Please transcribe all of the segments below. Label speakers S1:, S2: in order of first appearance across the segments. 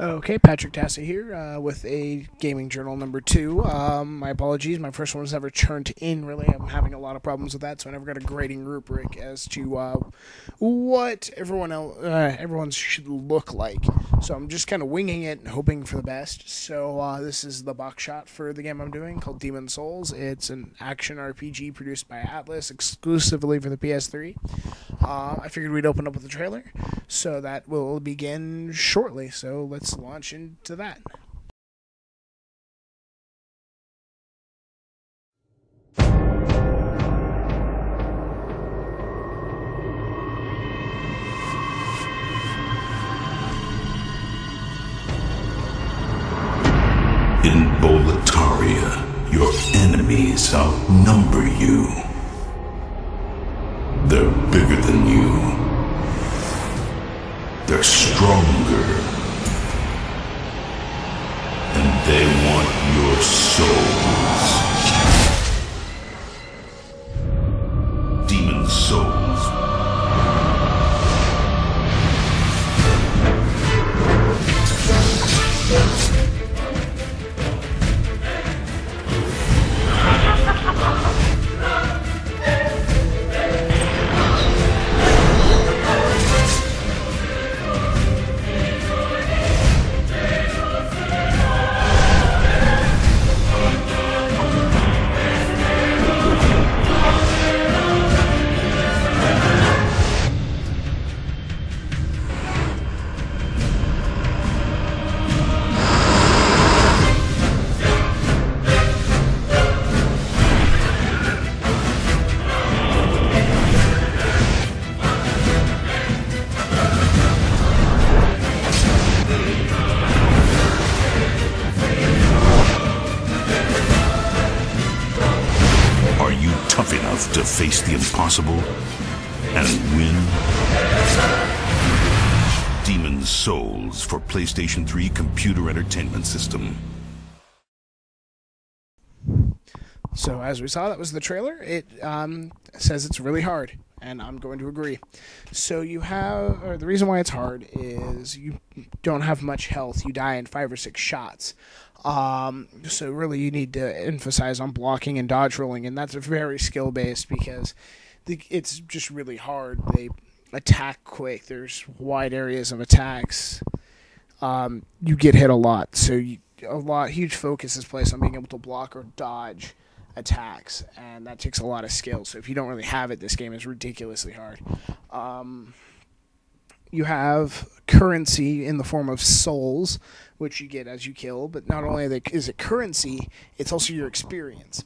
S1: Okay, Patrick Tassi here with a Gaming Journal number 2. My apologies, my first one was never turned in, really. I'm having a lot of problems with that, so I never got a grading rubric as to what everyone should look like. So I'm just kind of winging it and hoping for the best. So this is the box shot for the game I'm doing called Demon's Souls. It's an action RPG produced by Atlus exclusively for the PS3. I figured we'd open up with a trailer, so that will begin shortly. So let's launch into that.
S2: In Boletaria, your enemies outnumber you. They're bigger than you. They're stronger. And they want your souls. Demon's Souls. Are you tough enough to face the impossible and win? Demon's Souls for PlayStation 3 Computer Entertainment System.
S1: So as we saw, that was the trailer. It says it's really hard, and I'm going to agree. So the reason why it's hard is you don't have much health. You die in 5 or 6 shots. So really you need to emphasize on blocking and dodge rolling, and that's very skill-based because it's just really hard. They attack quick. There's wide areas of attacks. You get hit a lot, so huge focus is placed on being able to block or dodge attacks, and that takes a lot of skill. So if you don't really have it, this game is ridiculously hard. You have currency in the form of souls, which you get as you kill, but not only is it currency, it's also your experience.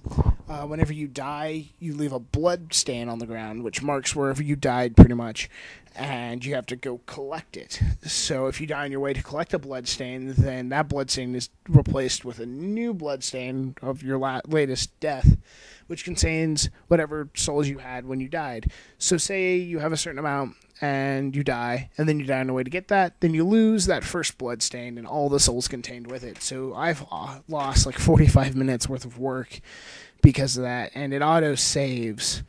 S1: Whenever you die, you leave a blood stain on the ground, which marks wherever you died, pretty much, and you have to go collect it. So if you die on your way to collect a blood stain, then that blood stain is replaced with a new blood stain of your latest death, which contains whatever souls you had when you died. So say you have a certain amount, and you die, and then you die on the way to get that, then you lose that first blood stain and all the souls contained with it. So I've lost like 45 minutes worth of work because of that, and it auto-saves.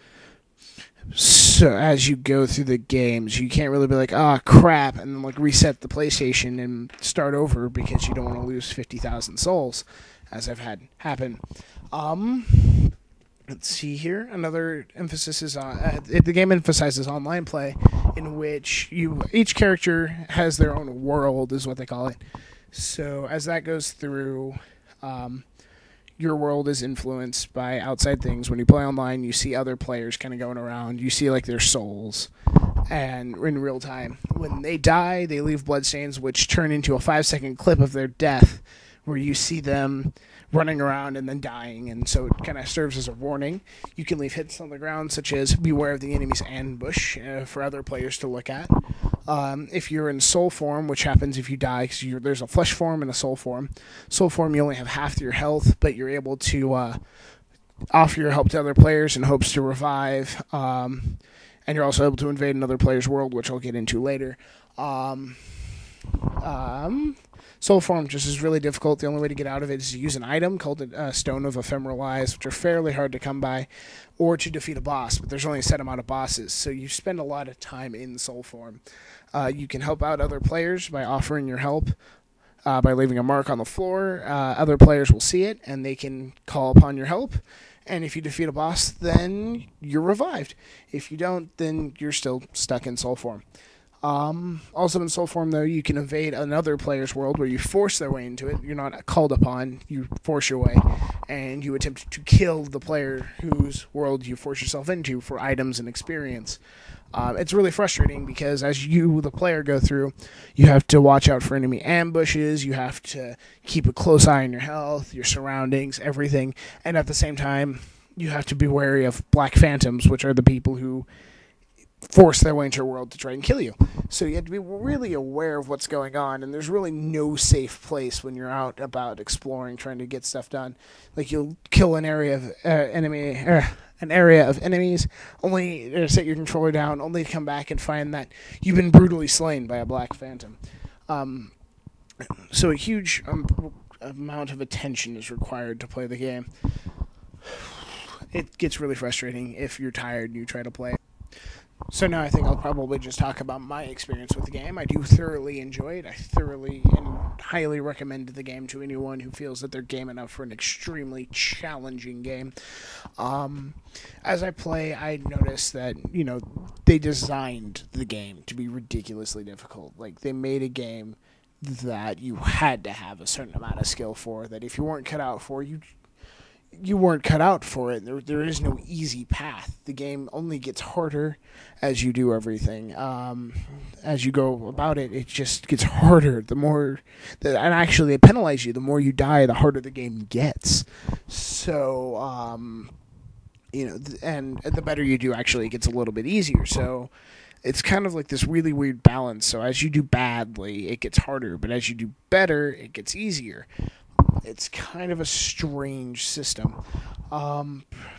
S1: So as you go through the games, you can't really be like, crap, and then like reset the PlayStation and start over because you don't want to lose 50,000 souls, as I've had happen. Let's see here. Another emphasis is on the game emphasizes online play, in which each character has their own world, is what they call it. So as that goes through, your world is influenced by outside things. When you play online, you see other players kind of going around. You see like their souls, and in real time, when they die, they leave bloodstains, which turn into a 5-second clip of their death, where you see them running around and then dying, and so it kind of serves as a warning. You can leave hits on the ground, such as beware of the enemy's ambush, for other players to look at. If you're in soul form, which happens if you die, because there's a flesh form and a soul form. Soul form, you only have half your health, but you're able to offer your help to other players in hopes to revive, and you're also able to invade another player's world, which I'll get into later. Soul form just is really difficult. The only way to get out of it is to use an item called a Stone of Ephemeral Eyes, which are fairly hard to come by, or to defeat a boss, but there's only a set amount of bosses, so you spend a lot of time in soul form. You can help out other players by offering your help. by leaving a mark on the floor. Other players will see it, and they can call upon your help. And if you defeat a boss, then you're revived. If you don't, then you're still stuck in soul form. Also in soul form, though, you can invade another player's world where you force their way into it. You're not called upon. You force your way, and you attempt to kill the player whose world you force yourself into for items and experience. It's really frustrating because as you, the player, go through, you have to watch out for enemy ambushes, you have to keep a close eye on your health, your surroundings, everything, and at the same time, you have to be wary of Black Phantoms, which are the people who force their way into your world to try and kill you. So you have to be really aware of what's going on, and there's really no safe place when you're out about exploring, trying to get stuff done. Like, you'll kill an area of enemies, only to set your controller down, only to come back and find that you've been brutally slain by a Black Phantom. So a huge amount of attention is required to play the game. It gets really frustrating if you're tired and you try to play it. So now I think I'll probably just talk about my experience with the game. I do thoroughly enjoy it. I thoroughly and highly recommend the game to anyone who feels that they're game enough for an extremely challenging game. As I play, I notice that, they designed the game to be ridiculously difficult. Like, they made a game that you had to have a certain amount of skill for, that if you weren't cut out for, you weren't cut out for it. There is no easy path. The game only gets harder as you do everything. As you go about it, it just gets harder. And actually, it penalizes you. The more you die, the harder the game gets. So, and the better you do, actually, it gets a little bit easier. So, it's kind of like this really weird balance. So, as you do badly, it gets harder. But as you do better, it gets easier. It's kind of a strange system.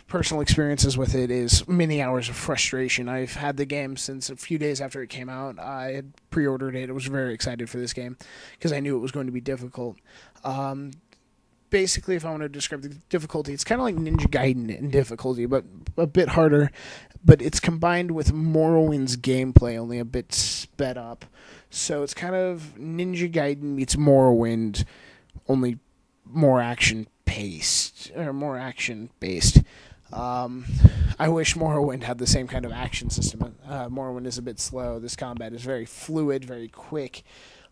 S1: Personal experiences with it is many hours of frustration. I've had the game since a few days after it came out. I had pre-ordered it. I was very excited for this game because I knew it was going to be difficult. Basically, if I want to describe the difficulty, it's kind of like Ninja Gaiden in difficulty, but a bit harder. But it's combined with Morrowind's gameplay, only a bit sped up. So it's kind of Ninja Gaiden meets Morrowind, only more action-based. I wish Morrowind had the same kind of action system. Morrowind is a bit slow. This combat is very fluid, very quick.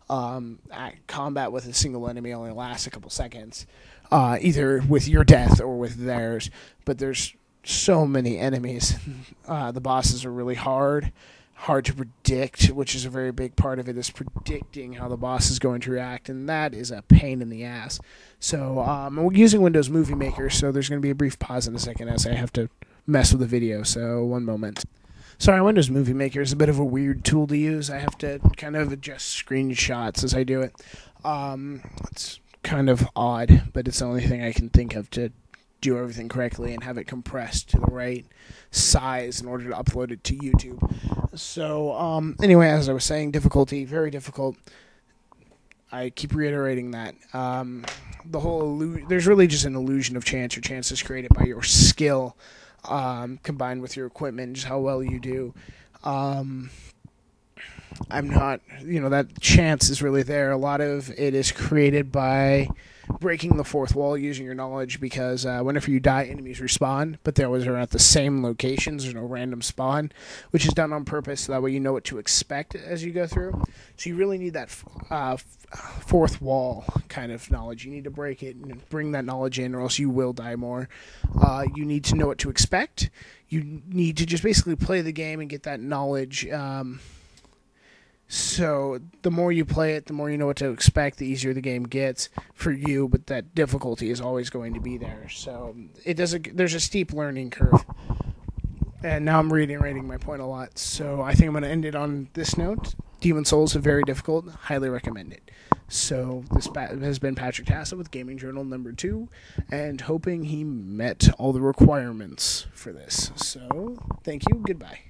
S1: Combat with a single enemy only lasts a couple seconds, either with your death or with theirs. But there's so many enemies. The bosses are really hard to predict, which is a very big part of it, is predicting how the boss is going to react, and that is a pain in the ass. So we're using Windows Movie Maker, so there's going to be a brief pause in a second as I have to mess with the video, so one moment. Sorry, Windows Movie Maker is a bit of a weird tool to use. I have to kind of adjust screenshots as I do it. It's kind of odd, but it's the only thing I can think of to do everything correctly and have it compressed to the right size in order to upload it to YouTube. So, anyway, as I was saying, difficulty, very difficult. I keep reiterating that. There's really just an illusion of chance. Your chance is created by your skill, combined with your equipment, just how well you do. That chance is really there. A lot of it is created by breaking the fourth wall using your knowledge, because whenever you die, enemies respawn, but they always are at the same locations. There's no random spawn, which is done on purpose, so that way you know what to expect as you go through. So you really need that fourth wall kind of knowledge. You need to break it and bring that knowledge in, or else you will die more. You need to know what to expect. You need to just basically play the game and get that knowledge. So the more you play it, the more you know what to expect, the easier the game gets for you, but that difficulty is always going to be there. So there's a steep learning curve. And now I'm reiterating my point a lot, so I think I'm going to end it on this note. Demon's Souls is very difficult. Highly recommend it. So this has been Patrick Tassa with Gaming Journal number 2, and hoping he met all the requirements for this. So thank you. Goodbye.